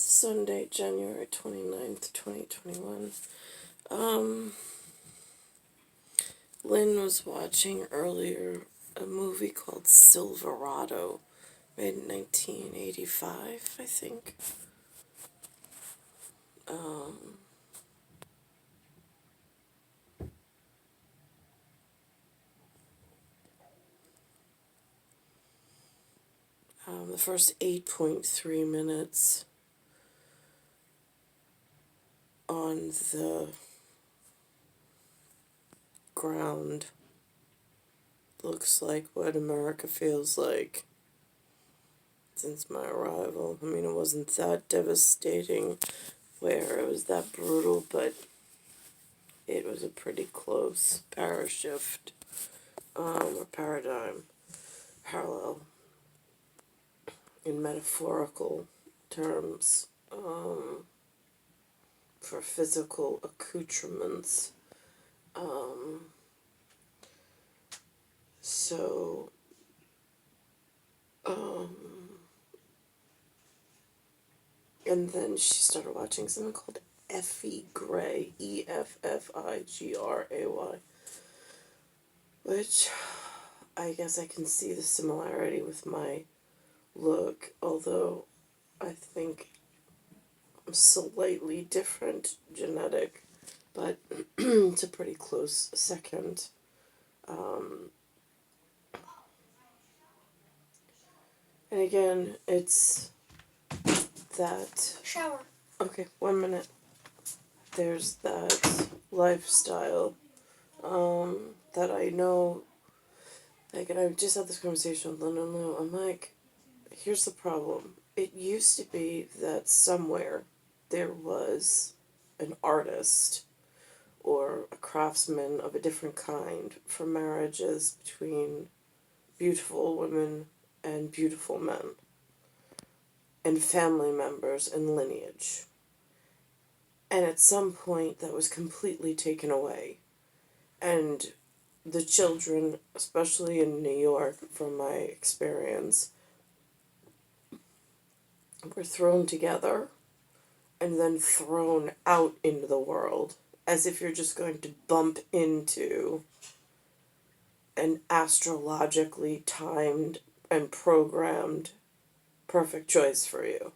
Sunday, January 29th, 2021. Lynn was watching earlier a movie called Silverado, made in 1985, I think. The first 8.3 minutes on the ground looks like what America feels like since my arrival. I mean, it wasn't that devastating where it was that brutal, but it was a pretty close parashift, or paradigm, parallel in metaphorical terms, for physical accoutrements. So, and then she started watching something called Effie Gray, Effigray, which I guess I can see the similarity with my look, although I think I'm slightly different genetic, but it's a pretty close second. And again, it's that... Shower. Okay, 1 minute. There's that lifestyle that I know, like, and I just had this conversation with Linda Lou. I'm like, here's the problem. It used to be that somewhere there was an artist or a craftsman of a different kind for marriages between beautiful women and beautiful men, and family members and lineage. And at some point that was completely taken away. And the children, especially in New York, from my experience, were thrown together and then thrown out into the world as if you're just going to bump into an astrologically timed and programmed perfect choice for you.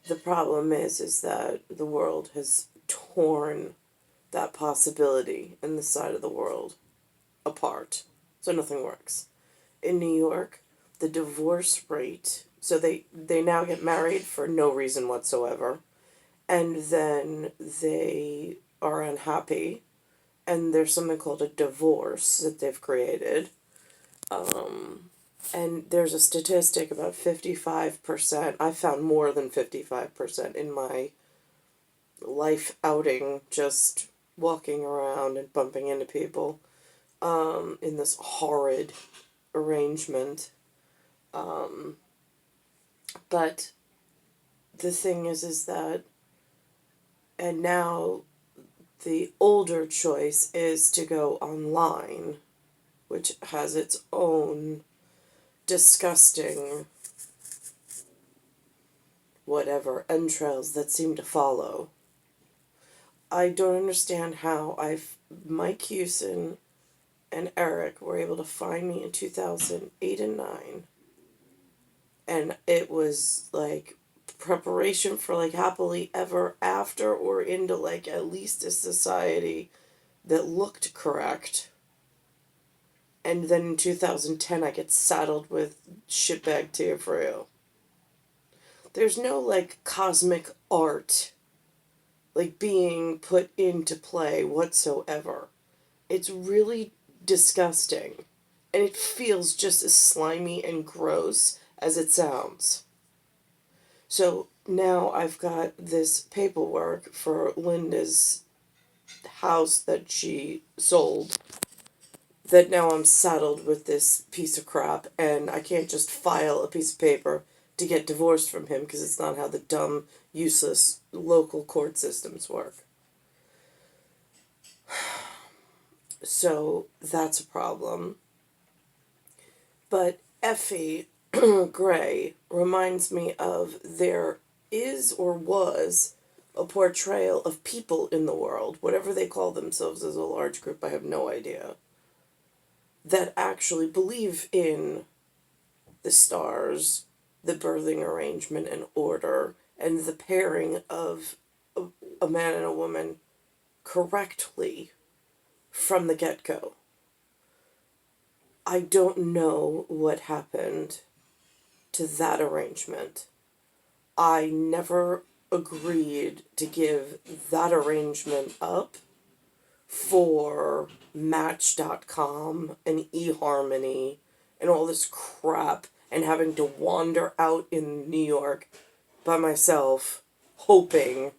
The problem is that the world has torn that possibility in this side of the world apart. So nothing works. In New York, the divorce rate, so they now get married for no reason whatsoever, and then they are unhappy, and there's something called a divorce that they've created. And there's a statistic about 55%. I found more than 55% in my life outing, just walking around and bumping into people, in this horrid arrangement. But the thing is that, and now the older choice is to go online, which has its own disgusting whatever entrails that seem to follow. I don't understand how Mike Hewson and Eric were able to find me in 2008 and 9, and it was like preparation for like happily ever after, or into like at least a society that looked correct. And then in 2010 I get saddled with shitbag Teofrio. There's no like cosmic art like being put into play whatsoever. It's really disgusting, and it feels just as slimy and gross as it sounds. So now I've got this paperwork for Linda's house that she sold, that now I'm saddled with this piece of crap, and I can't just file a piece of paper to get divorced from him, because it's not how the dumb, useless local court systems work. So that's a problem. But Effie gray reminds me of there is or was a portrayal of people in the world, whatever they call themselves as a large group, I have no idea, that actually believe in the stars, the birthing arrangement and order, and the pairing of a man and a woman correctly from the get go. I don't know what happened to that arrangement. I never agreed to give that arrangement up for Match.com and eHarmony and all this crap and having to wander out in New York by myself hoping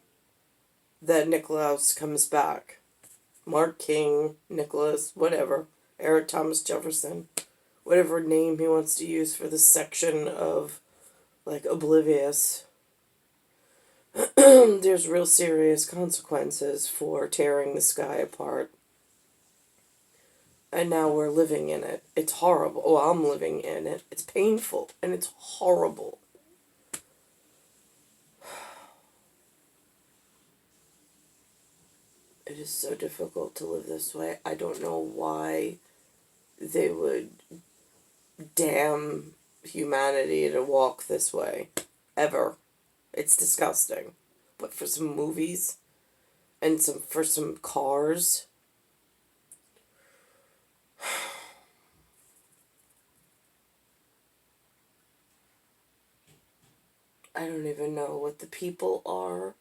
that Nicklaus comes back. Mark King, Nicholas, whatever. Eric Thomas Jefferson. Whatever name he wants to use for this section of, like, oblivious. There's real serious consequences for tearing the sky apart. And now we're living in it. It's horrible. Oh, I'm living in it. It's painful and it's horrible. It is so difficult to live this way. I don't know why they would damn humanity to walk this way. Ever. It's disgusting. But for some movies and for some cars, I don't even know what the people are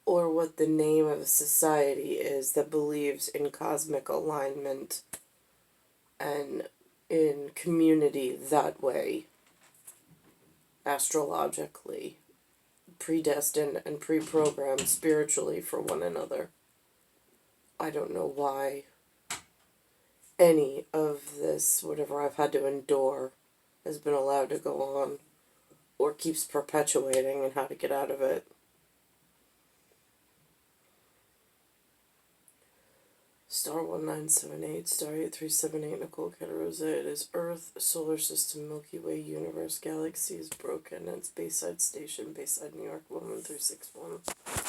or what the name of a society is that believes in cosmic alignment and in community that way, astrologically, predestined and pre-programmed spiritually for one another. I don't know why any of this, whatever I've had to endure, has been allowed to go on or keeps perpetuating and how to get out of it. Star 1978, Star 8378, Nicole Catarosa. It is Earth, Solar System, Milky Way, Universe, Galaxy is broken. It's Bayside Station, Bayside, New York, 11361.